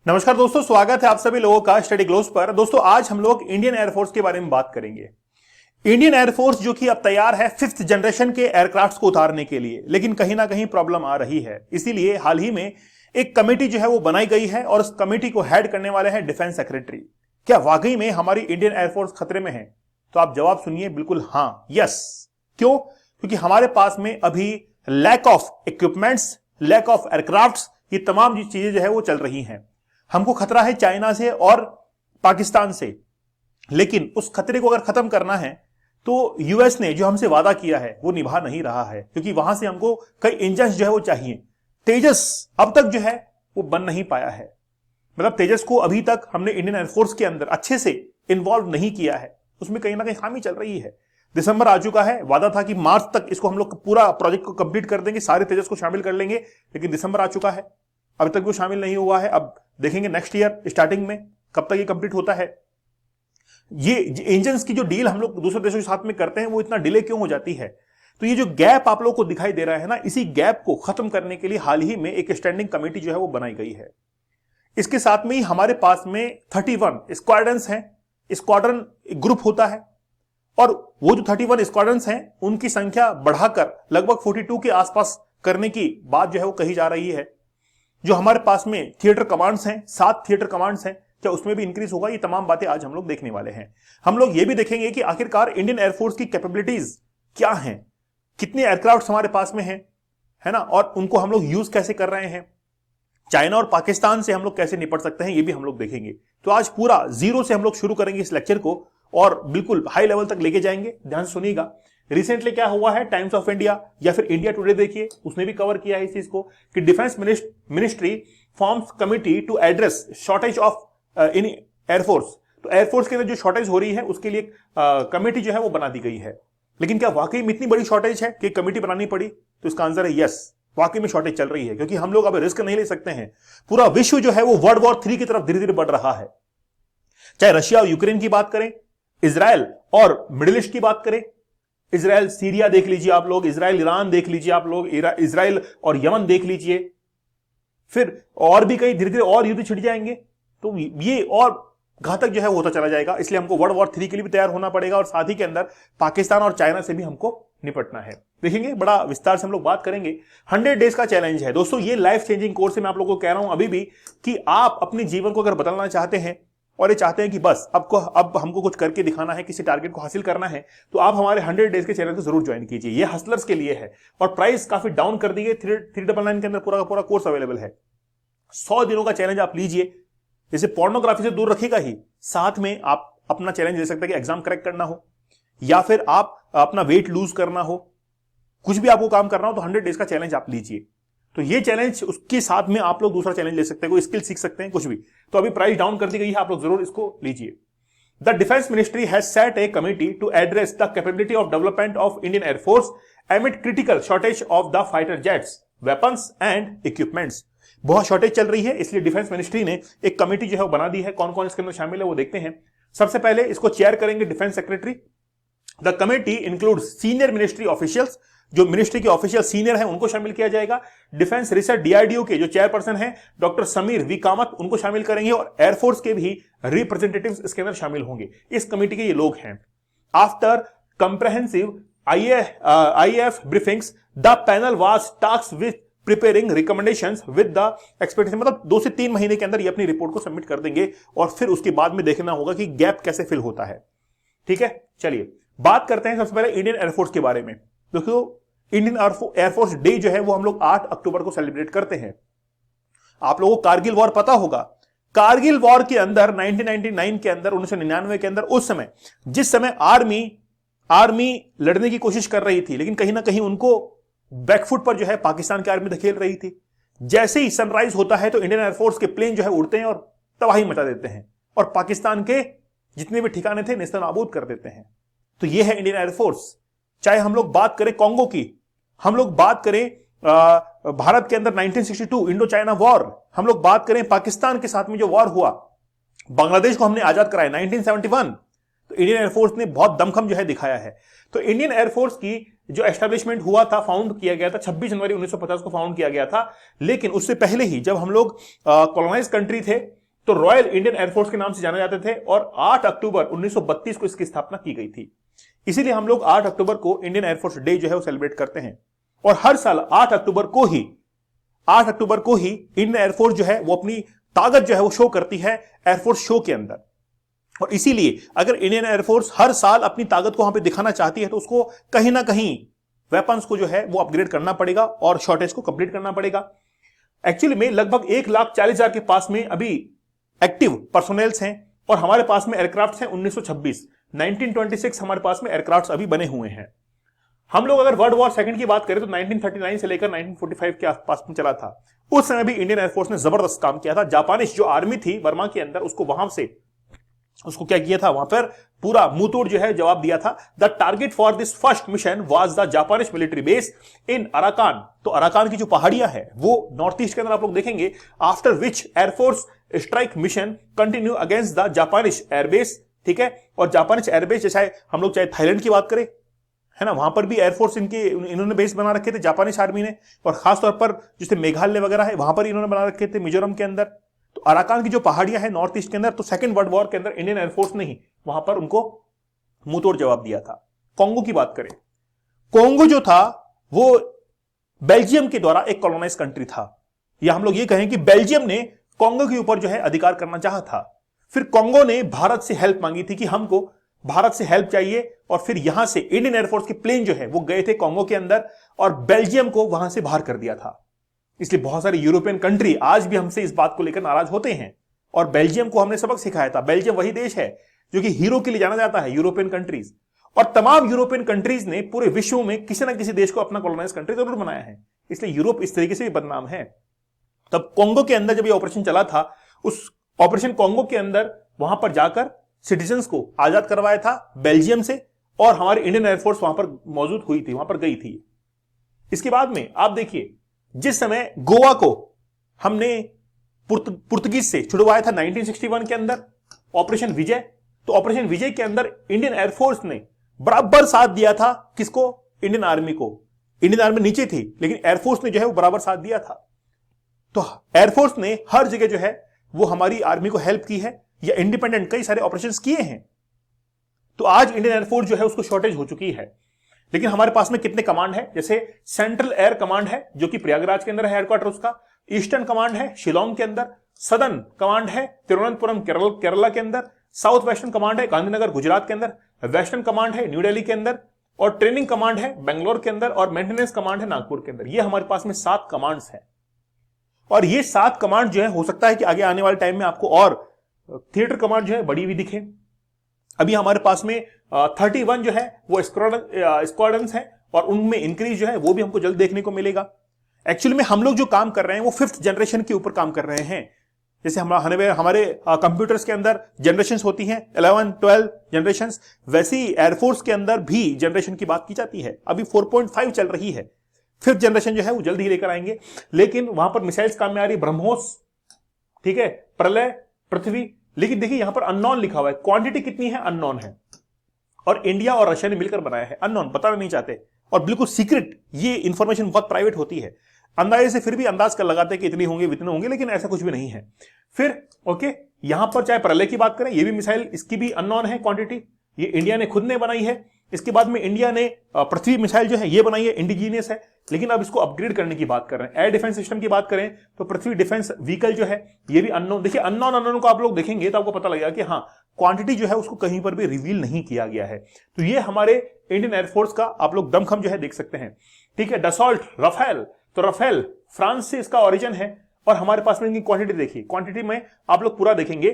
नमस्कार दोस्तों, स्वागत है आप सभी लोगों का स्टडी ग्लोस पर। दोस्तों आज हम लोग इंडियन एयरफोर्स के बारे में बात करेंगे। इंडियन एयरफोर्स जो कि अब तैयार है 5th जनरेशन के एयरक्राफ्ट्स को उतारने के लिए, लेकिन कहीं ना कहीं प्रॉब्लम आ रही है। इसीलिए हाल ही में एक कमेटी जो है वो बनाई गई है और उस कमेटी को हेड करने वाले हैं डिफेंस सेक्रेटरी। क्या वाकई में हमारी इंडियन एयरफोर्स खतरे में है? तो आप जवाब सुनिए, बिल्कुल हाँ, यस। क्यों? क्योंकि हमारे पास में अभी lack of equipments, lack of aircrafts, ये तमाम चीजें जो है वो चल रही हैं। हमको खतरा है चाइना से और पाकिस्तान से, लेकिन उस खतरे को अगर खत्म करना है तो यूएस ने जो हमसे वादा किया है वो निभा नहीं रहा है, क्योंकि वहां से हमको कई इंजन जो है वो चाहिए। तेजस अब तक जो है वो बन नहीं पाया है। मतलब तेजस को अभी तक हमने इंडियन एयरफोर्स के अंदर अच्छे से इन्वॉल्व नहीं किया है, उसमें कहीं ना कहीं खामी चल रही है। दिसंबर आ चुका है, वादा था कि मार्च तक इसको हम लोग पूरा प्रोजेक्ट को कंप्लीट कर देंगे, सारे तेजस को शामिल कर लेंगे, लेकिन दिसंबर आ चुका है, अभी तक वो शामिल नहीं हुआ है। अब देखेंगे नेक्स्ट ईयर स्टार्टिंग में कब तक ये कंप्लीट होता है। ये इंजन्स की जो डील हम लोग दूसरे देशों के साथ में करते हैं वो इतना डिले क्यों हो जाती है? तो ये जो गैप आप लोगों को दिखाई दे रहा है ना, इसी गैप को खत्म करने के लिए हाल ही में एक स्टैंडिंग कमेटी जो है वो बनाई गई है। इसके साथ में ही हमारे पास में 31 स्क्वाड्रंस हैं। स्क्वाड्रन ग्रुप होता है और वो जो 31 स्क्वाड्रंस हैं उनकी संख्या बढ़ाकर लगभग 42 के आसपास करने की बात जो है वो कही जा रही है। जो हमारे पास में थिएटर कमांड्स हैं, 7 थिएटर कमांड्स हैं, क्या उसमें भी इंक्रीज होगा? ये तमाम बातें आज हम लोग देखने वाले हैं। हम लोग ये भी देखेंगे कि आखिरकार इंडियन एयरफोर्स की कैपेबिलिटीज क्या हैं, कितने एयरक्राफ्ट हमारे पास में हैं, है ना, और उनको हम लोग यूज कैसे कर रहे हैं। चाइना और पाकिस्तान से हम लोग कैसे निपट सकते हैं, ये भी हम लोग देखेंगे। तो आज पूरा जीरो से हम लोग शुरू करेंगे इस लेक्चर को और बिल्कुल हाई लेवल तक लेके जाएंगे। ध्यान से सुनिएगा। रिसेंटली क्या हुआ है, टाइम्स ऑफ इंडिया या फिर इंडिया टुडे देखिए, उसने भी कवर किया है इस चीज को कि defence ministry forms committee to address shortage of in air force. तो एयरफोर्स के अंदर जो शॉर्टेज हो रही है उसके लिए कमेटी जो है वो बना दी गई है। लेकिन क्या वाकई में इतनी बड़ी शॉर्टेज है कि कमेटी बनानी पड़ी? तो इसका आंसर है यस, वाकई में शॉर्टेज चल रही है, क्योंकि हम लोग अब रिस्क नहीं ले सकते हैं। पूरा विश्व जो है वो वर्ल्ड वॉर 3 की तरफ धीरे धीरे बढ़ रहा है। चाहे रशिया और यूक्रेन की बात करें, इजराइल और मिडिल ईस्ट की बात करें, इजराइल सीरिया देख लीजिए आप लोग, इजराइल ईरान देख लीजिए आप लोग, इजराइल और यमन देख लीजिए, फिर और भी कई धीरे धीरे और युद्ध छिड़ जाएंगे। तो ये और घातक जो है वो होता चला जाएगा। इसलिए हमको वर्ल्ड वॉर 3 के लिए भी तैयार होना पड़ेगा और साथ ही के अंदर पाकिस्तान और चाइना से भी हमको निपटना है। देखेंगे, बड़ा विस्तार से हम लोग बात करेंगे। 100 डेज का चैलेंज है दोस्तों, ये लाइफ चेंजिंग कोर्स है। मैं आप लोगों को कह रहा हूं अभी भी कि आप अपने जीवन को अगर बदलना चाहते हैं और ये चाहते हैं कि बस अब हमको कुछ करके दिखाना है, किसी टारगेट को हासिल करना है, तो आप हमारे 100 डेज के चैनल को जरूर ज्वाइन कीजिए। ये हसलर्स के लिए है और प्राइस काफी डाउन कर दी गई। 399 के अंदर पूरा का पूरा कोर्स अवेलेबल है। 100 दिनों का चैलेंज आप लीजिए। जैसे पोर्नोग्राफी से दूर रखेगा ही, साथ में आप अपना चैलेंज ले सकते हैं कि एग्जाम क्रैक करना हो या फिर आप अपना वेट लूज करना हो, कुछ भी आपको काम करना हो, तो 100 डेज का चैलेंज आप लीजिए। तो ये चैलेंज, उसके साथ में आप लोग दूसरा चैलेंज ले सकते हैं, कोई स्किल सीख सकते हैं, कुछ भी। तो अभी प्राइस डाउन कर दी गई है, आप लोग जरूर इसको लीजिए। The defence ministry has set a committee to address the capability of development of Indian air force amid critical shortage of the fighter jets, weapons and equipments. बहुत शॉर्टेज चल रही है, इसलिए डिफेंस मिनिस्ट्री ने एक कमेटी जो है वो बना दी है। कौन कौन इसके अंदर शामिल है वो देखते हैं। सबसे पहले इसको चेयर करेंगे defence secretary. The committee includes senior ministry officials, जो मिनिस्ट्री के ऑफिशियल सीनियर हैं उनको शामिल किया जाएगा। डिफेंस रिसर्च डीआरडीओ के जो चेयरपर्सन हैं डॉक्टर समीर वी कामत, उनको शामिल करेंगे और एयरफोर्स के भी रिप्रेजेंटेटिव्स इसके अंदर शामिल होंगे। इस कमेटी के ये लोग हैं। After comprehensive IAF briefings the panel was tasked with preparing recommendations with the expectation. मतलब 2 से 3 महीने के अंदर ये अपनी रिपोर्ट को सबमिट कर देंगे और फिर उसके बाद में देखना होगा कि गैप कैसे फिल होता है। ठीक है, चलिए बात करते हैं सबसे पहले इंडियन एयरफोर्स के बारे में। दोस्तों, इंडियन एयरफोर्स डे जो है वो हम लोग 8 अक्टूबर को सेलिब्रेट करते हैं। आप लोगों को कारगिल वॉर पता होगा। कारगिल वॉर के अंदर 1999 के अंदर, 1999 के अंदर, उस समय जिस समय आर्मी लड़ने की कोशिश कर रही थी, लेकिन कहीं ना कहीं उनको बैकफुट पर जो है पाकिस्तान की आर्मी धकेल रही थी। जैसे ही सनराइज होता है तो इंडियन एयरफोर्स के प्लेन जो है उड़ते हैं और तबाही मचा देते हैं और पाकिस्तान के जितने भी ठिकाने थे नेस्तनाबूद कर देते हैं। तो यह है इंडियन एयरफोर्स। चाहे हम लोग बात करें कॉन्गो की, हम लोग बात करें भारत के अंदर 1962 इंडो चाइना वॉर, हम लोग बात करें पाकिस्तान के साथ में जो वॉर हुआ, बांग्लादेश को हमने आजाद कराया 1971, तो इंडियन एयरफोर्स ने बहुत दमखम जो है दिखाया है। तो इंडियन एयरफोर्स की जो एस्टेब्लिशमेंट हुआ था, फाउंड किया गया था 26 जनवरी 1950 को फाउंड किया गया था। लेकिन उससे पहले ही जब हम लोग कॉलोनाइज कंट्री थे तो रॉयल इंडियन एयरफोर्स के नाम से जाने जाते थे और 8 अक्टूबर 1932 को इसकी स्थापना की गई थी। इसीलिए हम लोग 8 अक्टूबर को इंडियन एयरफोर्स डे जो है वो सेलिब्रेट करते हैं। और हर साल 8 अक्टूबर को ही इंडियन एयरफोर्स जो है वो अपनी ताकत जो है वो शो करती है एयरफोर्स शो के अंदर। और इसीलिए अगर इंडियन एयरफोर्स हर साल अपनी ताकत को वहां पे दिखाना चाहती है तो उसको कहीं ना कहीं वेपन्स को जो है वो अपग्रेड करना पड़ेगा और शॉर्टेज को कंप्लीट करना पड़ेगा। एक्चुअली में लगभग 1,40,000 के पास में अभी एक्टिव पर्सोनेल्स हैं और हमारे पास में एयरक्राफ्ट हैं 1926 हमारे पास में एयरक्राफ्ट अभी बने हुए हैं। हम लोग अगर वर्ल्ड वॉर सेकंड की बात करें तो 1939 से लेकर 1945 के आसपास में चला था। उस समय भी इंडियन एयरफोर्स ने जबरदस्त काम किया था। जापानीज जो आर्मी थी बर्मा के अंदर, उसको क्या किया था, वहां पर पूरा मुंहतोड़ जो है जवाब दिया था। The target for this first mission was the Japanese military base in Arakan. तो अराकान की जो पहाड़ियां है वो नॉर्थ ईस्ट के अंदर आप लोग देखेंगे। After which air force strike mission continue against the Japanese airbase. ठीक है, और जापानीज एयरबेस जैसे हम लोग चाहे थाईलैंड की बात करें, है ना, वहां पर भी एयरफोर्स इन्होंने बेस बना रखे थे जापानीज आर्मी ने। और खासतौर पर जैसे मेघालय वगैरह है वहां पर इन्होंने बना रखे थे, मिजोरम के अंदर। तो अराकान की जो पहाड़ियां हैं नॉर्थ ईस्ट के अंदर, तो सेकंड वर्ल्ड वॉर के अंदर इंडियन एयरफोर्स ने ही वहां पर उनको मुंहतोड़ जवाब दिया था। कोंगो की बात करें, कोंगो जो था वो बेल्जियम के द्वारा एक कॉलोनाइज कंट्री था, या हम लोग ये कहें कि बेल्जियम ने कोंगो के ऊपर जो है अधिकार करना चाहा था। फिर कोंगो ने भारत से हेल्प मांगी थी कि हमको भारत से हेल्प चाहिए, और फिर यहां से इंडियन एयरफोर्स के प्लेन जो है वो गए थे कोंगो के अंदर और बेल्जियम को वहां से बाहर कर दिया था। इसलिए बहुत सारे यूरोपियन कंट्री आज भी हमसे इस बात को लेकर नाराज होते हैं, और बेल्जियम को हमने सबक सिखाया था। बेल्जियम वही देश है जो कि हीरो के लिए जाना जाता है यूरोपियन कंट्रीज, और तमाम यूरोपियन कंट्रीज ने पूरे विश्व में किसी ना किसी देश को अपना कॉलोनाइज कंट्री जरूर बनाया है। इसलिए यूरोप इस तरीके से भी बदनाम है। तब कोंगो के अंदर जब ये ऑपरेशन चला था, उस ऑपरेशन कोंगो के अंदर वहां पर जाकर सिटीजन्स को आजाद करवाया था बेल्जियम से, और हमारी इंडियन एयरफोर्स वहां पर मौजूद हुई थी, वहां पर गई थी। इसके बाद में आप देखिए, जिस समय गोवा को हमने पुर्तगीज से छुड़वाया था 1961 के अंदर ऑपरेशन विजय, तो ऑपरेशन विजय के अंदर इंडियन एयरफोर्स ने बराबर साथ दिया था। किसको? इंडियन आर्मी को। इंडियन आर्मी नीचे थी लेकिन एयरफोर्स ने जो है वो बराबर साथ दिया था। तो एयरफोर्स ने हर जगह जो है वो हमारी आर्मी को हेल्प की है, या इंडिपेंडेंट कई सारे ऑपरेशंस किए हैं। तो आज इंडियन एयरफोर्स जो है उसको शॉर्टेज हो चुकी है। लेकिन हमारे पास में कितने कमांड है? जैसे सेंट्रल एयर कमांड है जो कि प्रयागराज के अंदर है हेडक्वार्टर उसका। ईस्टर्न कमांड है शिलोंग के अंदर। सदर्न कमांड है तिरुवनंतपुरम केरला के अंदर। साउथ वेस्टर्न कमांड है गांधीनगर गुजरात के अंदर। वेस्टर्न कमांड है न्यू दिल्ली के अंदर। और ट्रेनिंग कमांड है बेंगलोर के अंदर। और मेंटेनेंस कमांड है नागपुर के अंदर। ये हमारे पास में 7 कमांड्स है। और ये 7 कमांड जो है, हो सकता है कि आगे आने वाले टाइम में आपको और थिएटर कमांड जो है बड़ी हुई दिखे। अभी हमारे पास में 31 जो है वो स्क्वाड्रन्स हैं, और उनमें इंक्रीज जो है वो भी हमको जल्द देखने को मिलेगा। एक्चुअली में हम लोग जो काम कर रहे हैं वो 5th जनरेशन के ऊपर काम कर रहे हैं। जैसे हमारे कंप्यूटर्स के अंदर जनरेशंस होती हैं 11, 12 जनरेशंस, वैसे ही एयरफोर्स के अंदर भी जनरेशन की बात की जाती है। अभी 4.5 चल रही है, 5th जनरेशन जो है वो जल्द ही लेकर आएंगे। लेकिन वहां पर मिसाइल्स काम में आ रही, ब्रह्मोस, ठीक है, प्रलय, पृथ्वी। लेकिन देखिए यहां पर अननोन लिखा हुआ है, क्वांटिटी कितनी है अननोन है, और इंडिया और रशिया ने मिलकर बनाया है। अननोन, बताना नहीं चाहते, और बिल्कुल सीक्रेट, ये इंफॉर्मेशन बहुत प्राइवेट होती है। अंदाजे से फिर भी अंदाज कर लगाते हैं कि इतने होंगे इतने होंगे, लेकिन ऐसा कुछ भी नहीं है। फिर ओके, यहां पर चाहे प्रलय की बात करें, ये भी मिसाइल, इसकी भी अननोन है क्वांटिटी, ये इंडिया ने खुद ने बनाई है। इसके बाद में इंडिया ने पृथ्वी मिसाइल जो है ये बनाई है, इंडिजीनियस है, लेकिन अब इसको अपग्रेड करने की बात कर रहे हैं। एयर डिफेंस सिस्टम की बात करें तो पृथ्वी डिफेंस व्हीकल जो है ये भी अननोन। देखिए अननोन को आप लोग देखेंगे तो आपको पता लगेगा कि हाँ, क्वांटिटी जो है उसको कहीं पर भी रिवील नहीं किया गया है। तो ये हमारे इंडियन एयरफोर्स का आप लोग दमखम जो है देख सकते हैं। ठीक है, डसॉल्ट, रफेल, तो रफेल फ्रांस से इसका ओरिजिन है, और हमारे पास में इनकी क्वांटिटी देखिए, क्वांटिटी में आप लोग पूरा देखेंगे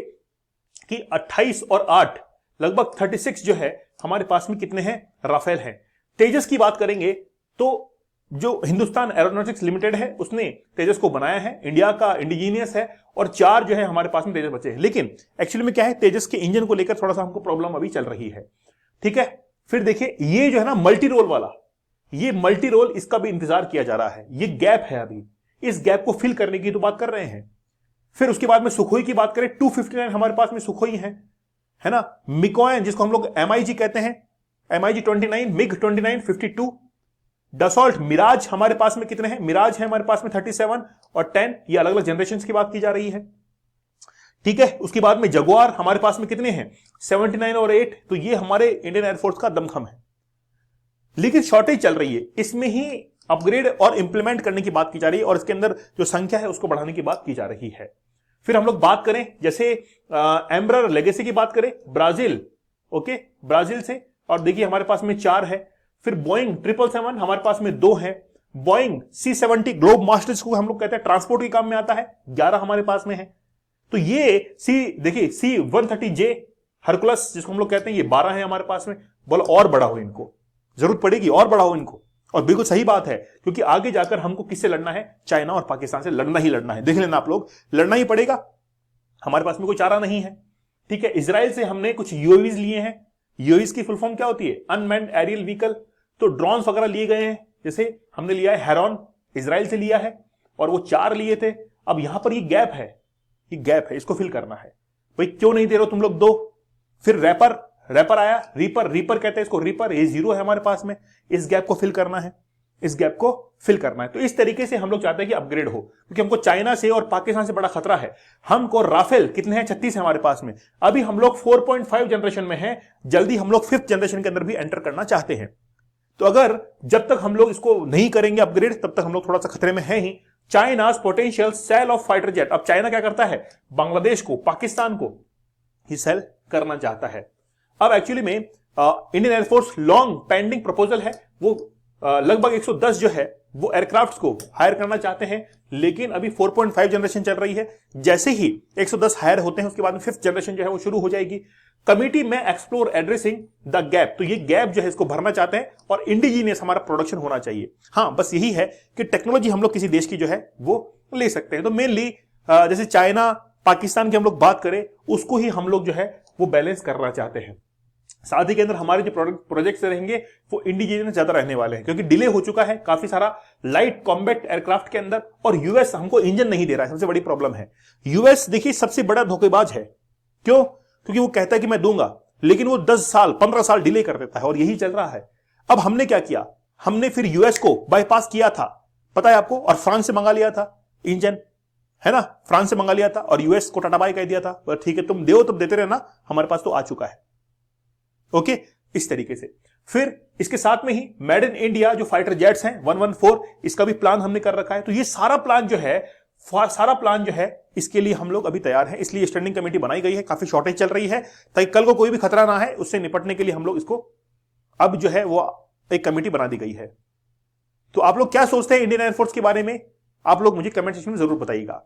कि 28 और 8 लगभग 36 जो है हमारे पास में कितने हैं, राफेल है। तेजस की बात करेंगे तो जो हिंदुस्तान एरोनॉटिक्स लिमिटेड है उसने तेजस को बनाया है, इंडिया का इंडिजीनियस है, और 4 जो है हमारे पास में तेजस बचे हैं। लेकिन एक्चुअली में क्या है, तेजस के इंजन को लेकर थोड़ा सा हमको प्रॉब्लम अभी चल रही है। ठीक है, फिर देखिए ये जो है ना मल्टी रोल वाला, ये मल्टी रोल, इसका भी इंतजार किया जा रहा है। ये गैप है, अभी इस गैप को फिल करने की तो बात कर रहे हैं। फिर उसके बाद में सुखोई की बात करें, 259 हमारे पास में सुखोई है ना। मिकोयन जिसको हम लोग MiG कहते हैं, MiG 29, MiG 29, 52, डसॉल्ट मिराज हमारे पास में कितने हैं? मिराज है हमारे पास में 37 और 10, ये अलग अलग जनरेशन की बात की जा रही है। ठीक है, उसके बाद में जगुआर हमारे पास में कितने हैं? 79 और 8। तो ये हमारे इंडियन एयरफोर्स का दमखम है, लेकिन शॉर्टेज चल रही है, इसमें ही अपग्रेड और इंप्लीमेंट करने की बात की जा रही है और इसके अंदर जो संख्या है उसको बढ़ाने की बात की जा रही है। फिर हम लोग बात करें जैसे एम्ब्रर लेगेसी की बात करें, ब्राजील, ओके, ब्राजील से, और देखिए हमारे पास में 4 है। फिर बोइंग 777 हमारे पास में 2 है। बोइंग C-70 ग्लोब मास्टर जिसको हम लोग कहते हैं ट्रांसपोर्ट के काम में आता है, 11 हमारे पास में है। तो ये देखिए C-130J हरकुलस जिसको हम लोग कहते हैं, ये 12 है हमारे पास में। बोलो और बड़ा हो, इनको जरूरत पड़ेगी और बढ़ाओ इनको। और बिल्कुल सही बात है, क्योंकि आगे जाकर हमको किससे लड़ना है? चाइना और पाकिस्तान से लड़ना ही लड़ना है। देख लेना आप लोग, लड़ना ही पड़ेगा, हमारे पास में कोई चारा नहीं है। ठीक है, इजराइल से हमने कुछ यूएवीज लिए हैं। यूएवीज की फुल फॉर्म क्या होती है? Unmanned aerial vehicle. तो ड्रोन्स वगैरह लिए गए हैं, जैसे हमने लिया है हेरॉन, इजराइल से लिया है, और वो 4 लिए थे। अब यहां पर ये गैप है, ये गैप है, इसको फिल करना है। भाई क्यों नहीं दे रहे हो तुम लोग 2? फिर रैपर आया, रीपर कहते हैं इसको, रीपर, ये 0 है हमारे पास में। इस गैप को फिल करना है, इस गैप को फिल करना है। तो इस तरीके से हम लोग चाहते हैं कि अपग्रेड हो, क्योंकि हमको चाइना से और पाकिस्तान से बड़ा खतरा है। हमको राफेल कितने हैं? 36 है हमारे पास में। अभी हम लोग 4.5 जनरेशन में हैं, जल्दी हम लोग 5th जनरेशन के अंदर भी एंटर करना चाहते हैं। तो अगर जब तक हम लोग इसको नहीं करेंगे अपग्रेड, तब तक हम लोग थोड़ा सा खतरे में हैं ही। China's potential sale of fighter jet, अब चाइना क्या करता है? बांग्लादेश को, पाकिस्तान को ही सेल करना चाहता है। अब एक्चुअली में Indian air force long pending proposal है, वो लगभग 110 जो है वो एयरक्राफ्ट्स को हायर करना चाहते हैं, लेकिन अभी 4.5 जनरेशन चल रही है। जैसे ही 110 हायर होते हैं, उसके बाद में 5th जनरेशन जो है वो शुरू हो जाएगी। कमिटी में एक्सप्लोर एड्रेसिंग द गैप, तो ये गैप जो है इसको भरना चाहते हैं और इंडिजीनियस हमारा प्रोडक्शन होना चाहिए। हाँ, बस यही है कि टेक्नोलॉजी हम लोग किसी देश की जो है वो ले सकते हैं। तो मेनली जैसे चाइना पाकिस्तान की हम लोग बात करें, उसको ही हम लोग जो है वो बैलेंस करना चाहते हैं। साथ ही के अंदर हमारे जो प्रोजेक्ट्स रहेंगे वो इंडिजीनियस ज्यादा रहने वाले हैं, क्योंकि डिले हो चुका है काफी सारा लाइट कॉम्बैट एयरक्राफ्ट के अंदर, और यूएस हमको इंजन नहीं दे रहा है, सबसे बड़ी प्रॉब्लम है। यूएस देखिए सबसे बड़ा धोखेबाज है। क्यों? क्योंकि वो कहता है कि मैं दूंगा, लेकिन वो 10 साल 15 साल डिले कर देता है, और यही चल रहा है। अब हमने क्या किया? हमने फिर यूएस को बाईपास किया था, पता है आपको, और फ्रांस से मंगा लिया था इंजन, है ना, फ्रांस से मंगा लिया था, और यूएस को टाटा बाय कह दिया था, ठीक है तुम दो तब देते रहना, हमारे पास तो आ चुका है। ओके, इस तरीके से। फिर इसके साथ में ही मेड इन इंडिया जो फाइटर जेट्स हैं 114, इसका भी प्लान हमने कर रखा है। तो ये सारा प्लान जो है इसके लिए हम लोग अभी तैयार हैं, इसलिए स्टैंडिंग कमेटी बनाई गई है। काफी शॉर्टेज चल रही है, ताकि कल को कोई भी खतरा ना है, उससे निपटने के लिए हम लोग इसको अब जो है वो एक कमेटी बना दी गई है। तो आप लोग क्या सोचते हैं इंडियन एयरफोर्स के बारे में? आप लोग मुझे कमेंट सेक्शन में जरूर बताइएगा।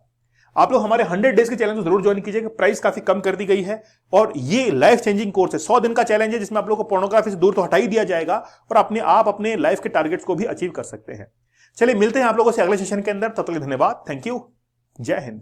आप लोग हमारे 100 डेज के चैलेंज को जरूर ज्वाइन कीजिएगा, प्राइस काफी कम कर दी गई है, और ये लाइफ चेंजिंग कोर्स है। 100 दिन का चैलेंज है, जिसमें आप लोग को पोर्नोग्राफी से दूर तो हटा ही दिया जाएगा, और अपने लाइफ के टारगेट्स को भी अचीव कर सकते हैं। चलिए मिलते हैं आप लोगों से अगले सेशन के अंदर, तब तक धन्यवाद, थैंक यू, जय हिंद।